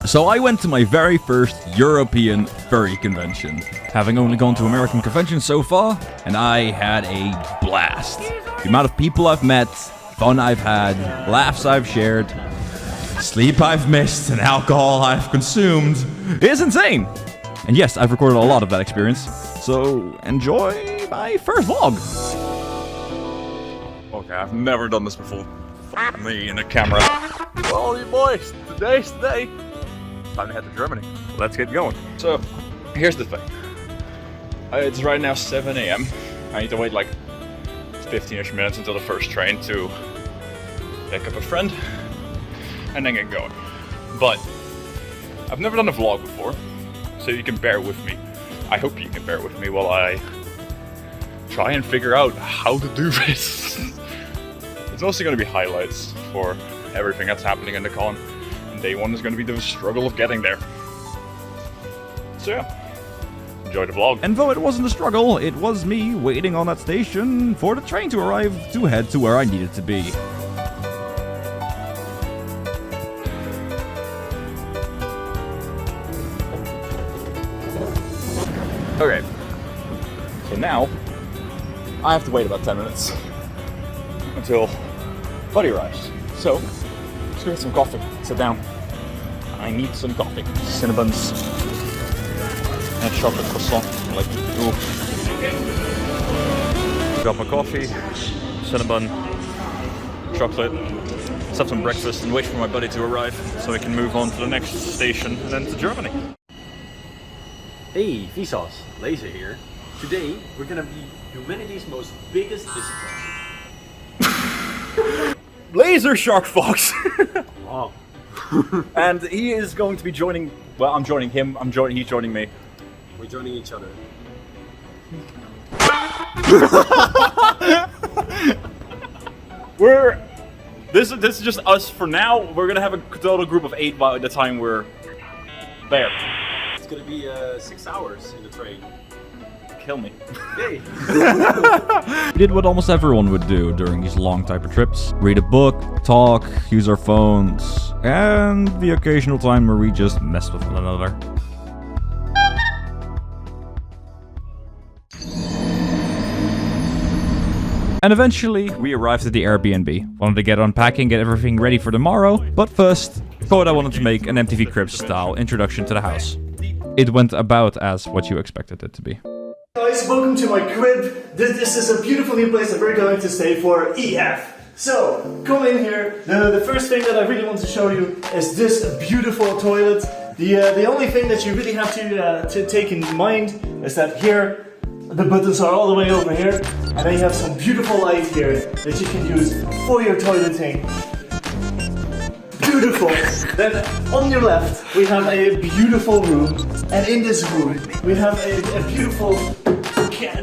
So I went to my very first European Furry Convention, having only gone to American conventions so far, and I had a blast. The amount of people I've met, fun I've had, laughs I've shared, sleep I've missed, and alcohol I've consumed is insane. And yes, I've recorded a lot of that experience, so enjoy my first vlog. Okay, I've never done this before. Fuck me in a camera. Well, you boys, today's the day. Time to head to Germany. Let's get going. So, here's the thing. It's right now 7 AM. I need to wait like 15-ish minutes until the first train to pick up a friend and then get going. But I've never done a vlog before, so you can bear with me. I hope you can bear with me while I try and figure out how to do this. It's mostly going to be highlights for everything that's happening in the con. Day one is going to be the struggle of getting there. So yeah, enjoy the vlog. And though it wasn't a struggle, it was me waiting on that station for the train to arrive to head to where I needed to be. Okay, so now I have to wait about 10 minutes until Buddy arrives. So let's go get some coffee. Sit down. I need some coffee. Cinnabons and chocolate croissant. Like, ooh. Got my coffee, cinnabon, chocolate. Let's have some breakfast and wait for my buddy to arrive so we can move on to the next station and then to Germany. Hey, Vsauce, Laser here. Today we're gonna be humanity's most biggest discipline. Laser Shark Fox! Wow. And he is going to be joining, well, I'm joining him, he's joining me. We're joining each other. This is just us for now. We're gonna have a total group of 8 by the time we're there. It's gonna be 6 hours in the train. Kill me. Hey! We did what almost everyone would do during these long type of trips. Read a book, talk, use our phones, and the occasional time where we just mess with one another. And eventually, we arrived at the Airbnb. Wanted to get unpacking, get everything ready for tomorrow, but first, thought I wanted to make an MTV Cribs style introduction to the house. It went about as what you expected it to be. Guys, welcome to my crib. This is a beautiful new place that we're going to stay for EF. So, come in here. The first thing that I really want to show you is this beautiful toilet. The only thing that you really have to take in mind is that here, the buttons are all the way over here, and then you have some beautiful light here that you can use for your toileting. Beautiful. Then on your left we have a beautiful room, and in this room we have a beautiful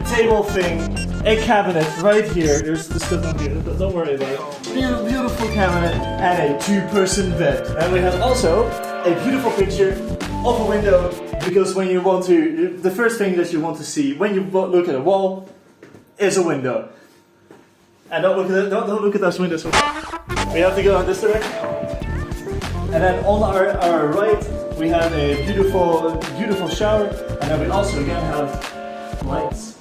table thing, a cabinet right here. There's the stuff on here, don't worry about it. Beautiful cabinet and a 2-person bed. And we have also a beautiful picture of a window, because when you want to, the first thing that you want to see when you look at a wall is a window. And don't look at those windows. We have to go in this direction. And then on our right, we have a beautiful shower, and then we also again have lights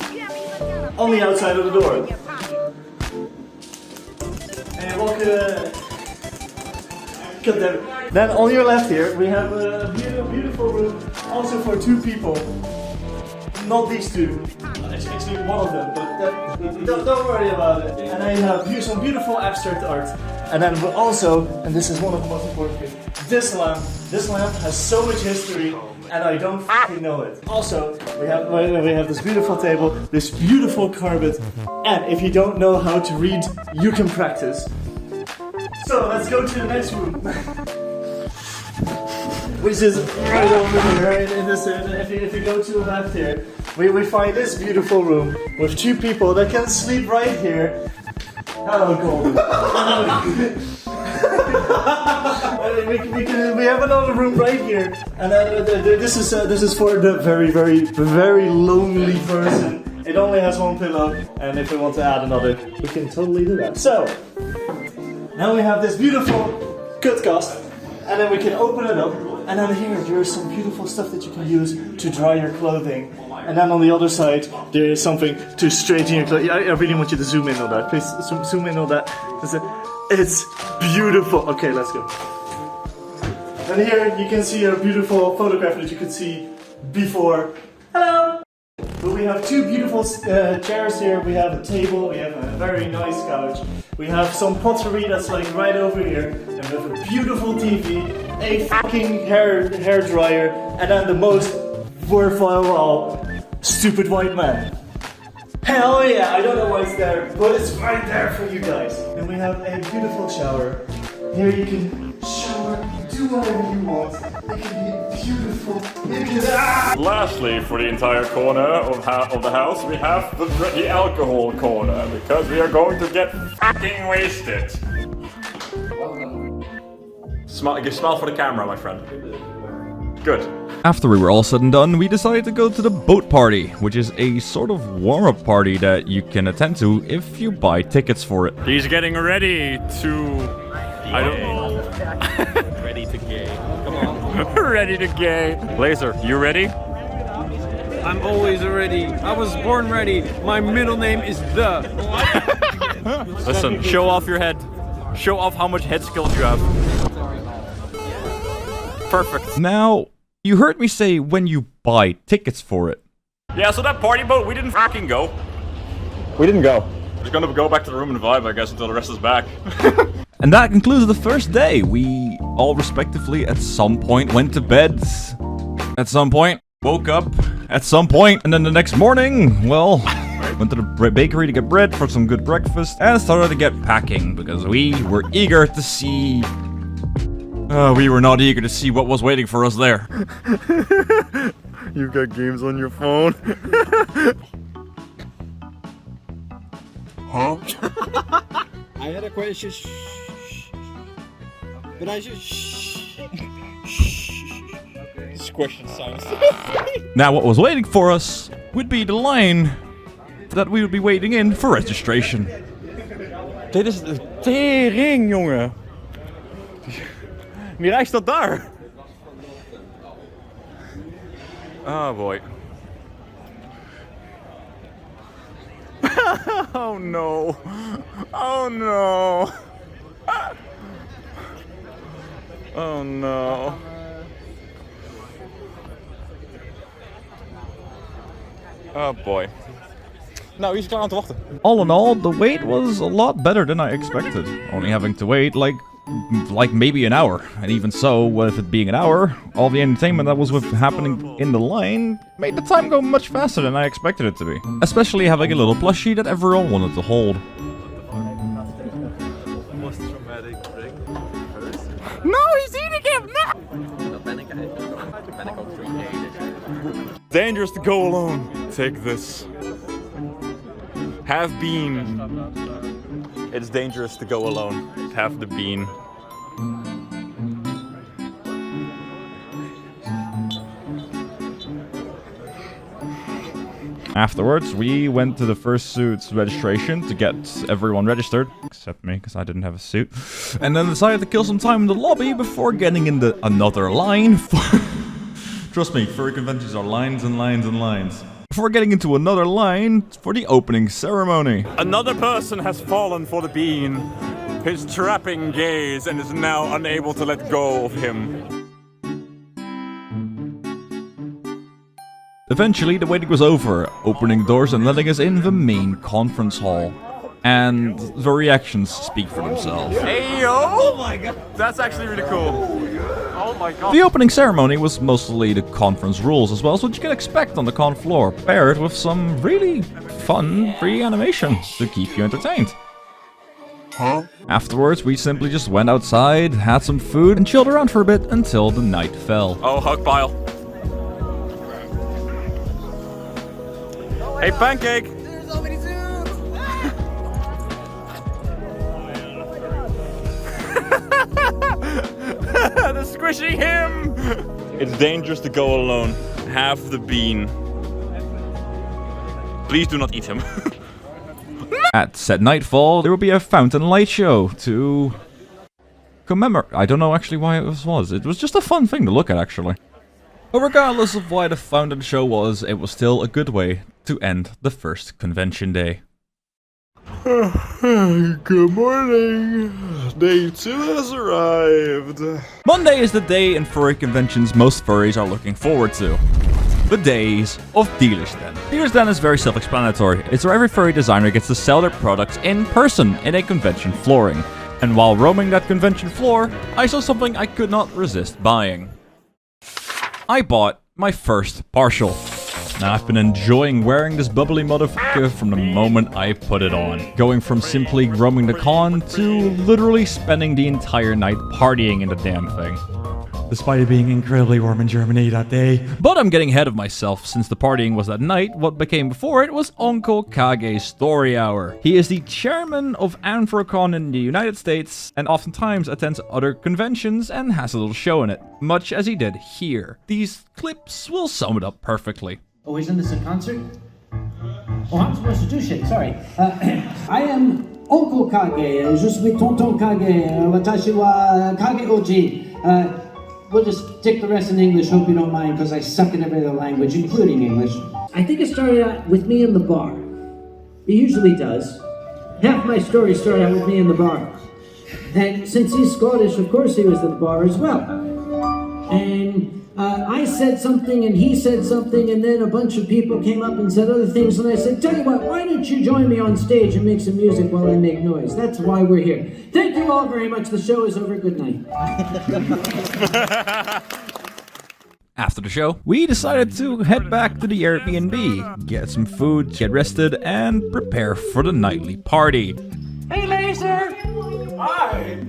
on the outside of the door. And walk then on your left here, we have a beautiful room, also for 2 people. Not these 2. Actually one of them, but don't worry about it. And then you have some beautiful abstract art. And then also, and this is one of the most important things, this lamp has so much history, and I don't fucking know it. Also, we have this beautiful table, this beautiful carpet, and if you don't know how to read, you can practice. So let's go to the next room. Which is right over here, right in this. If you go to the left here, we find this beautiful room with 2 people that can sleep right here. Hello, Golden. we have another room right here, and this is for the very lonely person. It only has 1 pillow, and if we want to add another, we can totally do that. So now we have this beautiful cut cast, and then we can open it up. And then here, there's some beautiful stuff that you can use to dry your clothing. And then on the other side, there is something to straighten your clothing. I really want you to zoom in on that. Please zoom in on that. It's beautiful. Okay, let's go. And here you can see a beautiful photograph that you could see before. Hello! But we have two beautiful chairs here. We have a table, we have a very nice couch. We have some pottery that's like right over here. And we have a beautiful TV, a fucking hair dryer, and then the most worthwhile of all, stupid white man. Hell yeah, I don't know why it's there, but it's right there for you guys. And we have a beautiful shower. Here you can shower, do whatever you want. It can be beautiful. It can... Lastly, for the entire corner of the house, we have the alcohol corner, because we are going to get fucking wasted. Smile for the camera, my friend. Good. After we were all said and done, we decided to go to the boat party, which is a sort of warm-up party that you can attend to if you buy tickets for it. He's getting ready to... I don't know. Ready to gay. Come on. Ready to gay. Laser, you ready? I'm always ready. I was born ready. My middle name is The. Listen, show off your head. Show off how much head skills you have. Perfect. Now, you heard me say when you buy tickets for it. Yeah, so that party boat, we didn't fucking go. We didn't go. We're just gonna go back to the room and vibe, I guess, until the rest is back. And that concludes the first day. We all respectively at some point went to bed. At some point, woke up. At some point, and then the next morning, well, went to the bakery to get bread for some good breakfast and started to get packing because we were eager to see... we were not eager to see what was waiting for us there. You've got games on your phone. Huh? I had a question. But I just question sounds. Now what was waiting for us would be the line that we would be waiting in for registration. Dit is de tering, jongen. Die rij staat daar. Oh boy. Oh no. Oh no. Oh no. Oh boy. Nou, wie is klaar aan het wachten? All in all, the wait was a lot better than I expected. Only having to wait like maybe an hour. And even so, with it being an hour, all the entertainment that was happening in the line made the time go much faster than I expected it to be. Especially having a little plushie that everyone wanted to hold. Most traumatic break first. No, he's eating him! No! Dangerous to go alone. Take this. Have bean. It's dangerous to go alone. Have the bean. Afterwards, we went to the fursuit's registration to get everyone registered, except me, because I didn't have a suit, and then decided to kill some time in the lobby before getting into another line. Trust me, furry conventions are lines and lines and lines. Before getting into another line for the opening ceremony. Another person has fallen for the bean. His trapping gaze and is now unable to let go of him. Eventually, the waiting was over, opening doors and letting us in the main conference hall. And the reactions speak for themselves. Hey yo! Oh my god! That's actually really cool. Oh my god. The opening ceremony was mostly the conference rules as well as what you can expect on the con floor, paired with some really fun free animations to keep you entertained. Huh? Afterwards, we simply just went outside, had some food, and chilled around for a bit until the night fell. Oh, hug pile. Hey, Pancake! There's so many suits! They're squishing him! It's dangerous to go alone. Have the bean. Please do not eat him. At said nightfall, there will be a fountain light show to commemorate. I don't know actually why it was. It was just a fun thing to look at, actually. But regardless of why the fun of the show was, it was still a good way to end the first convention day. Good morning. Day 2 has arrived. Monday is the day in furry conventions most furries are looking forward to. The days of Dealer's Den. Dealer's Den is very self-explanatory. It's where every furry designer gets to sell their products in person in a convention flooring. And while roaming that convention floor, I saw something I could not resist buying. I bought my first partial. Now I've been enjoying wearing this bubbly motherfucker from the moment I put it on. Going from simply roaming the con to literally spending the entire night partying in the damn thing. Despite it being incredibly warm in Germany that day. But I'm getting ahead of myself, since the partying was that night. What became before it was Uncle Kage's Story Hour. He is the chairman of Anthrocon in the United States, and oftentimes attends other conventions and has a little show in it, much as he did here. These clips will sum it up perfectly. Oh, isn't this a concert? Oh, I'm supposed to do shit, sorry. I am Uncle Kage, je suis Tonton Kage, watashi wa Kage Oji. We'll just take the rest in English, hope you don't mind, because I suck in every other language, including English. I think it started out with me in the bar. It usually does. Half my story started out with me in the bar. And since he's Scottish, of course he was at the bar as well. And I said something and he said something, and then a bunch of people came up and said other things, and I said, tell you what, why don't you join me on stage and make some music while I make noise? That's why we're here. Thank you all very much. The show is over. Good night. After the show, we decided to head back to the Airbnb, get some food, get rested, and prepare for the nightly party. Hey, Laser! Hi!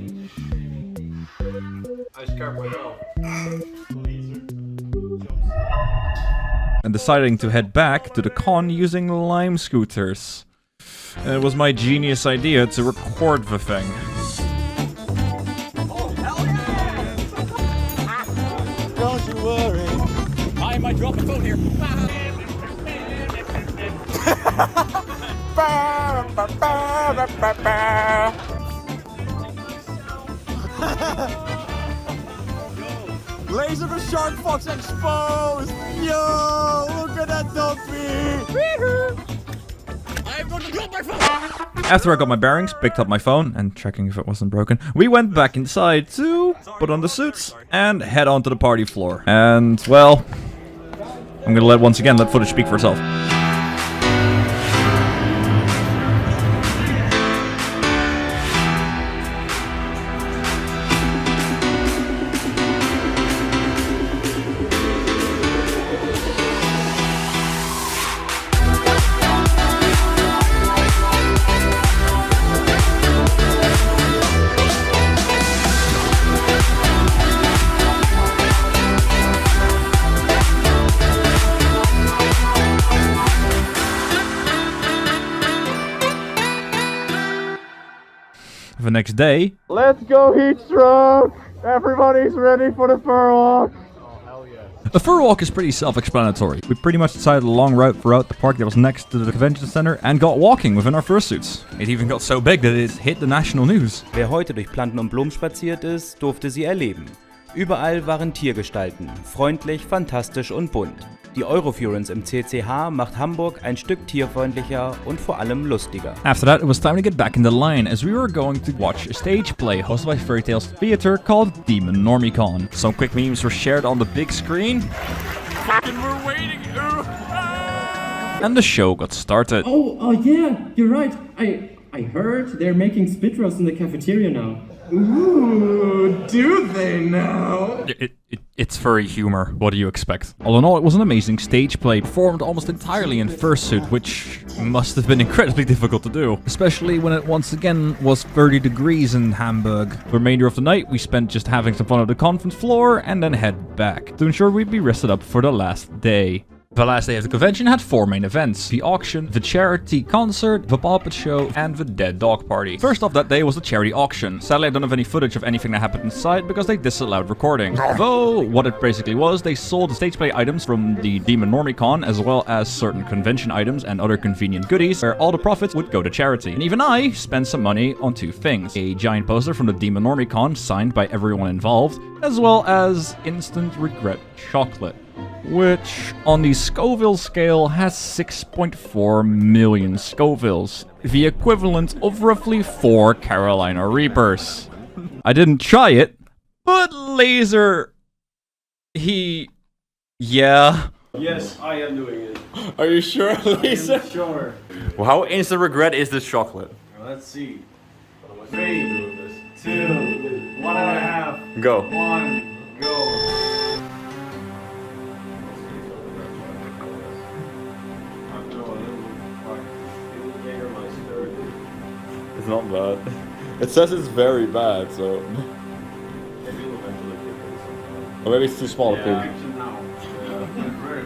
I just can't wait out. And deciding to head back to the con using Lime scooters. And it was my genius idea to record the thing. Oh, hell yeah! Don't you worry. I might drop a phone here. Laser the Shark Fox exposed! Yo! Look at that doggy! I'm gonna drop my phone! After I got my bearings, picked up my phone, and checking if it wasn't broken, we went back inside to put on the suits and head onto the party floor. And, well, I'm gonna once again let footage speak for itself. The next day, Let's go heat stroke! Everybody's ready for the fur walk! the fur walk is pretty self-explanatory. We pretty much decided a long route throughout the park that was next to the convention center and got walking within our fursuits. It even got so big that it hit the national news. Wer heute durch Planten und Blumen spaziert ist, durfte sie erleben. Überall waren Tiergestalten, freundlich, fantastisch und bunt. Die Eurofurence im CCH macht Hamburg ein Stück tierfreundlicher und vor allem lustiger. After that, it was time to get back in the line as we were going to watch a stage play hosted by Fairy Tales Theater called Demon Normicon. Some quick memes were shared on the big screen. Fucking we're waiting! And the show got started. Oh yeah, you're right. I heard they're making spit roast in the cafeteria now. Ooh, do they now? It's furry humor. What do you expect? All in all, it was an amazing stage play, performed almost entirely in fursuit, which must have been incredibly difficult to do, especially when it once again was 30 degrees in Hamburg. The remainder of the night we spent just having some fun at the conference floor and then head back to ensure we'd be rested up for the last day. The last day of the convention had 4 main events: the auction, the charity concert, the puppet show, and the dead dog party. First off that day was the charity auction. Sadly, I don't have any footage of anything that happened inside because they disallowed recording. Though, what it basically was, they sold the stage play items from the Demon Normicon, as well as certain convention items and other convenient goodies, where all the profits would go to charity. And even I spent some money on 2 things: a giant poster from the Demon Normicon signed by everyone involved, as well as instant regret chocolate, which on the Scoville scale has 6.4 million Scovilles, the equivalent of roughly 4 Carolina Reapers. I didn't try it, but Laser... Yeah. Yes, I am doing it. Are you sure, Lisa? Sure. Well, how instant regret is this chocolate? Let's see. 3, 2, 1.5. Go. 1, go. It's not bad. It says it's very bad, so... Or maybe it's too small, Yeah, Pig. actually now. Very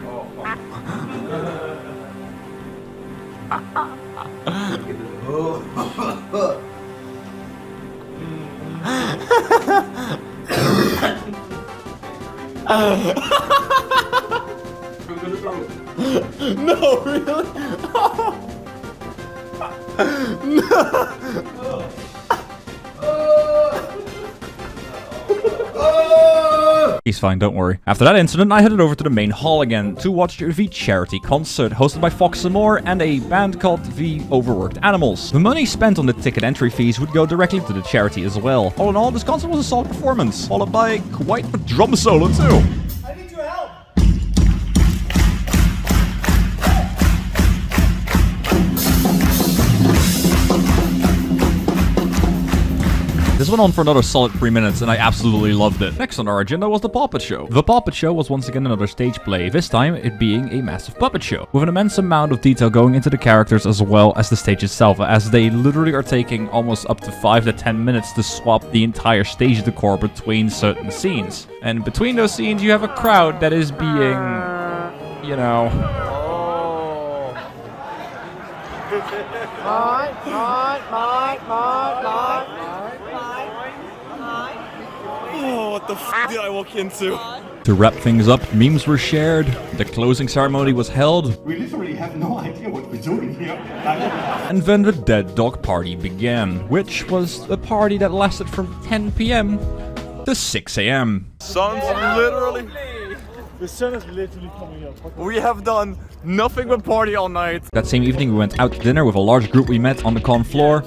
No, really? He's fine, don't worry. After that incident, I headed over to the main hall again to watch the charity concert hosted by Fox and More and a band called The Overworked Animals. The money spent on the ticket entry fees would go directly to the charity as well. All in all, this concert was a solid performance, followed by quite a drum solo too. I need your help. This went on for another solid 3 minutes and I absolutely loved it. Next on our agenda was the puppet show. The puppet show was once again another stage play, this time it being a massive puppet show, with an immense amount of detail going into the characters as well as the stage itself, as they literally are taking almost up to 5 to 10 minutes to swap the entire stage decor between certain scenes. And between those scenes you have a crowd that is being, you know... Oh, what the f did I walk into? To wrap things up, memes were shared, the closing ceremony was held, We literally have no idea what we're doing here. and then the dead dog party began, which was a party that lasted from 10 PM to 6 AM. Sun's literally... The sun is literally coming up. We have done nothing but party all night. That same evening we went out to dinner with a large group we met on the con floor,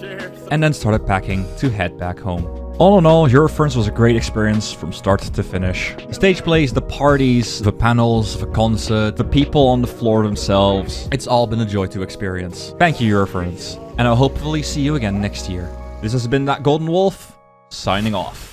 and then started packing to head back home. All in all, Eurfurence was a great experience from start to finish. The stage plays, the parties, the panels, the concert, the people on the floor themselves. It's all been a joy to experience. Thank you, Eurfurence, and I'll hopefully see you again next year. This has been ThatGoldenWolf, signing off.